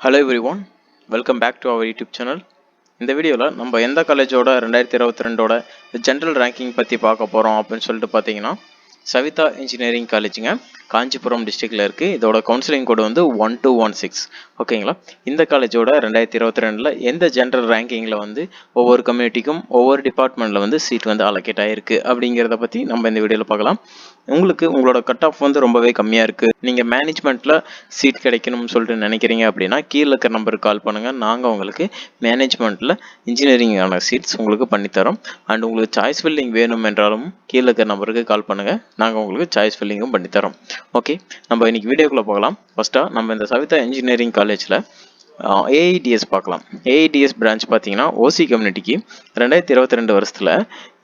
Hello everyone, welcome back to our YouTube channel. இந்த வீடியோவில் நம்ம எந்த காலேஜோட 2022ஓட ஜென்ரல் ரேங்கிங் பற்றி பார்க்க போகிறோம் அப்படின்னு சொல்லிட்டு பார்த்தீங்கன்னா சவிதா இன்ஜினியரிங் காலேஜுங்க காஞ்சிபுரம் டிஸ்ட்ரிக்டில் இருக்குது. இதோட கவுன்சிலிங் கோடு வந்து 1216. ஓகேங்களா. இந்த காலேஜோட 2022 எந்த ஜென்ரல் ரேங்கிங்கில் வந்து ஒவ்வொரு கம்யூனிட்டிக்கும் ஒவ்வொரு டிபார்ட்மெண்ட்டில் வந்து சீட் வந்து அலோகேட் ஆகிருக்கு அப்படிங்கிறத பற்றி நம்ம இந்த வீடியோவில் பார்க்கலாம். உங்களுக்கு உங்களோட கட் ஆஃப் வந்து ரொம்பவே கம்மியாக இருக்குது, நீங்கள் மேனேஜ்மெண்ட்டில் சீட் கிடைக்கணும்னு சொல்லிட்டு நினைக்கிறீங்க அப்படின்னா கீழே இருக்கிற நம்பருக்கு கால் பண்ணுங்கள். நாங்கள் உங்களுக்கு மேனேஜ்மெண்ட்டில் இன்ஜினியரிங்கான சீட்ஸ் உங்களுக்கு பண்ணித்தரோம். அண்ட் உங்களுக்கு சாய்ஸ் ஃபில்லிங் வேணும் என்றாலும் கீழே இருக்கிற நம்பருக்கு கால் பண்ணுங்கள், நாங்கள் உங்களுக்கு சாய்ஸ் ஃபில்லிங்கும் பண்ணித்தரோம். ஓகே, நம்ம இன்னைக்கு வீடியோக்குள்ளே போகலாம். ஃபஸ்ட்டாக நம்ம இந்த சவிதா இன்ஜினியரிங் காலேஜில் ஏஐடிஎஸ் பார்க்கலாம். ஏஐடிஎஸ் பிரான்ச் பார்த்தீங்கன்னா ஓசி கம்யூனிட்டிக்கு 2022 வருஷத்தில்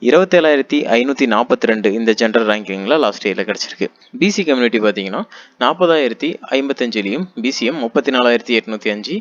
27,542 இந்த ஜென்ரல் ரேங்கிங்கில் லாஸ்ட் இயரில் கிடச்சிருக்கு. பிசி கம்யூனிட்டி பார்த்தீங்கன்னா 40,055லையும் பிசிஎம் 34,805,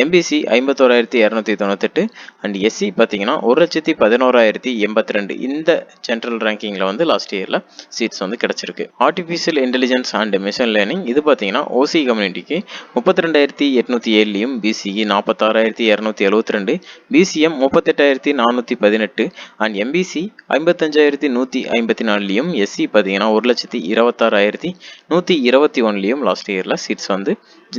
எம்பிசி 51,298 அண்ட் எஸ்சி பார்த்தீங்கன்னா 1,11,082 இந்த ஜென்ரல் ரேங்கிங்கில் வந்து லாஸ்ட் இயரில் சீட்ஸ் வந்து கிடச்சிருக்கு. Artificial intelligence and machine learning இது பார்த்தீங்கன்னா ஓசி கம்யூனிட்டிக்கு 32,807லையும் பிசிஇ 46,272, பிசிஎம் 38,418 அண்ட் எம்பிசி 55,154லையும் எஸ்சி பார்த்தீங்கன்னா 1,26,121லையும் லாஸ்ட் இயரில் சீட்ஸ் வந்து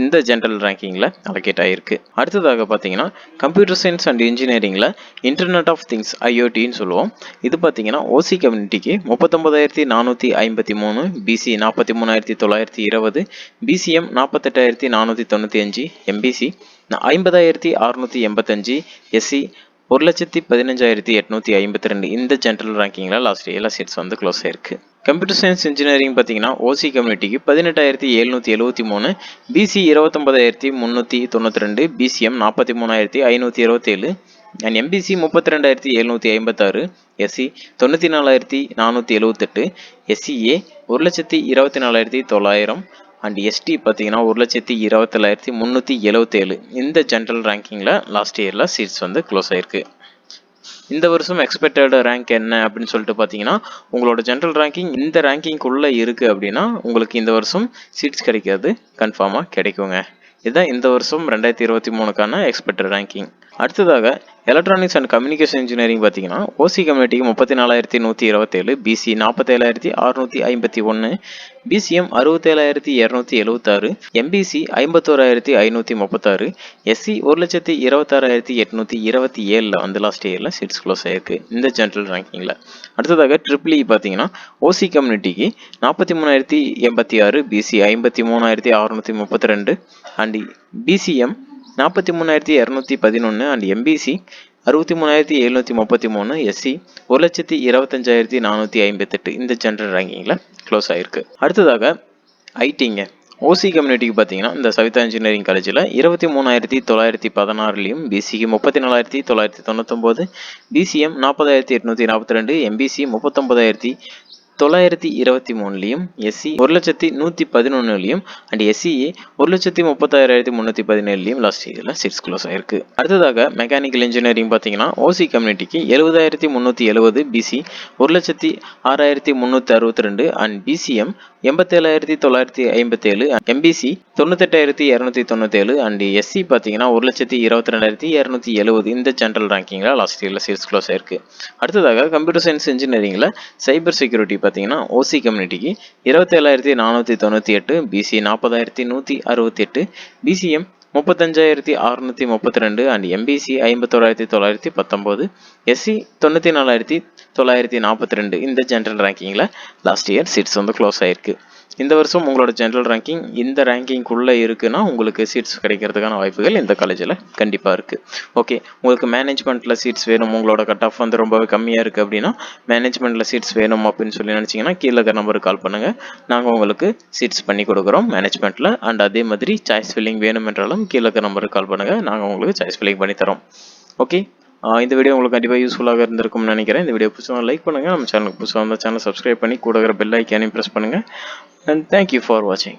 இந்த ஜென்ரல் ரேங்கிங்கில் அலோகேட் ஆகிருக்கு. அடுத்ததாக பார்த்தீங்கன்னா கம்ப்யூட்டர் சயின்ஸ் அண்ட் இன்ஜினியரிங்கில் இன்டர்நெட் ஆஃப் திங்ஸ் ஐஓடின்னு சொல்லுவோம். இது பார்த்தீங்கன்னா ஓசி கம்யூனிட்டிக்கு 39,453, பிசி 43,920, பிசிஎம் 48,495, எம்பிசி 50,685, எஸ்சி 1,15,852 இந்த ஜென்ரல் ரேங்கிங்கில் லாஸ்ட் இயரில் சீட்ஸ் வந்து க்ளோஸ் ஆயிருக்கு. கம்ப்யூட்டர் சயின்ஸ் இன்ஜினியரிங் பார்த்தீங்கன்னா ஓசி கம்யூனிட்டிக்கு 18,773, BC 29,392, BCM 43,527 and MBC 32,756, SC 94,478, SCA 1,24,900 and ST பார்த்தீங்கன்னா 1,27,377 இந்த ஜென்ரல் ரேங்கிங்கில் லாஸ்ட் இயரில் சீட்ஸ் வந்து க்ளோஸ் ஆயிருக்கு. இந்த வருஷம் எக்ஸ்பெக்டட் ரேங்க் என்ன அப்படின்னு சொல்லிட்டு பார்த்தீங்கன்னா உங்களோட ஜென்ரல் ரேங்கிங் இந்த ரேங்கிங்குள்ளே இருக்குது அப்படின்னா உங்களுக்கு இந்த வருஷம் சீட்ஸ் கிடைக்காது, கன்ஃபார்மாக கிடைக்குங்க. இதுதான் இந்த வருஷம் 2023க்கான எக்ஸ்பெக்டட் ரேங்கிங். அடுத்ததாக எலக்ட்ரானிக்ஸ் அண்ட் கம்யூனிகேஷன் இன்ஜினியரிங் பார்த்தீங்கன்னா ஓசி கம்யூனிட்டிக்கு 34,127, பிசி 47,651, பிசிஎம் 67,276, எம்பிசி 51,536, எஸ்சி 1,26,827 வந்து லாஸ்ட் இயரில் சீட்ஸ் க்ளோஸ் ஆயிருக்கு இந்த ஜென்ரல் ரேங்கிங்கில். அடுத்ததாக ட்ரிபிள் இ பார்த்தீங்கன்னா ஓசி கம்யூனிட்டிக்கு 43,086, BC 53,632 and BCM 43,211 and MBC 63,733, SC 1,25,458 இந்த ஜென்ரல் ரேங்கிங்கில் க்ளோஸ் ஆகிருக்கு. அடுத்ததாக ஐடிங்க ஓசி கம்யூனிட்டிக்கு பார்த்தீங்கன்னா இந்த சவிதா இன்ஜினியரிங் காலேஜில் 23,916லையும் பிசிக்கு 34,999, பிசிஎம் 40,842, எம்பிசி 39,923லையும் எஸ்சி 1,111லையும் அண்ட் எஸ்சிஏ 1,36,317லையும் லாஸ்ட் இயரில் சீட்ஸ் க்ளோஸ் ஆயிருக்கு. அடுத்ததாக மெக்கானிக்கல் இன்ஜினியரிங் பார்த்தீங்கன்னா ஓசி கம்யூனிட்டிக்கு 70,370, BC 1,06,362 and BCM 87,957, MBC 98,297 and SC பார்த்தீங்கன்னா 1,22,270 இந்த ஜென்ரல் ரேங்கிங்கில் லாஸ்ட் இயரில் சீட்ஸ் க்ளோஸ் ஆயிருக்கு. அடுத்ததாக கம்ப்யூட்டர் சயின்ஸ் இன்ஜினியரிங்கில் சைபர் செக்யூரிட்டி பார்த்தீங்கன்னா ஓசி கம்யூனிட்டிக்கு 27,498, BC 40,168, BCM 35,632 and MBC 51,919, SC 94,942 இந்த ஜென்ரல் ரேங்கிங்கில் லாஸ்ட் இயர் சீட்ஸ் வந்து க்ளோஸ் ஆயிருக்கு. இந்த வருஷம் உங்களோட ஜென்ரல் ரேங்கிங் இந்த ரேங்கிங்குள்ளே இருக்குன்னா உங்களுக்கு சீட்ஸ் கிடைக்கிறதுக்கான வாய்ப்புகள் இந்த காலேஜில் கண்டிப்பாக இருக்குது. ஓகே, உங்களுக்கு மேனேஜ்மெண்ட்டில் சீட்ஸ் வேணும், உங்களோட கட் ஆஃப் வந்து ரொம்பவே கம்மியாக இருக்குது அப்படின்னா மேனேஜ்மெண்ட்டில் சீட்ஸ் வேணும் அப்படின்னு சொல்லி நினச்சிங்கன்னா கீழே இருக்கிற நம்பருக்கு கால் பண்ணுங்கள், நாங்கள் உங்களுக்கு சீட்ஸ் பண்ணி கொடுக்குறோம் மேனேஜ்மெண்ட்டில். அண்ட் அதே மாதிரி சாய்ஸ் ஃபில்லிங் வேணும் என்றாலும் கீழே இருக்கிற நம்பருக்கு கால் பண்ணுங்கள், நாங்கள் உங்களுக்கு சாய்ஸ் ஃபில்லிங் பண்ணித்தரோம். ஓகே, இந்த வீடியோ உங்களுக்கு கண்டிப்பாக யூஸ்ஃபுல்லாக இருந்திருக்கும்னு நினைக்கிறேன். இந்த வீடியோ புதுசாக லைக் பண்ணுங்கள், நம்ம சேனலுக்கு புதுசாக வந்த சேனல் சப்ஸ்கிரைப் பண்ணி கூட இருக்கிற பெல் ஐக்கானையும் ப்ரெஸ் பண்ணுங்கள். And thank you for watching.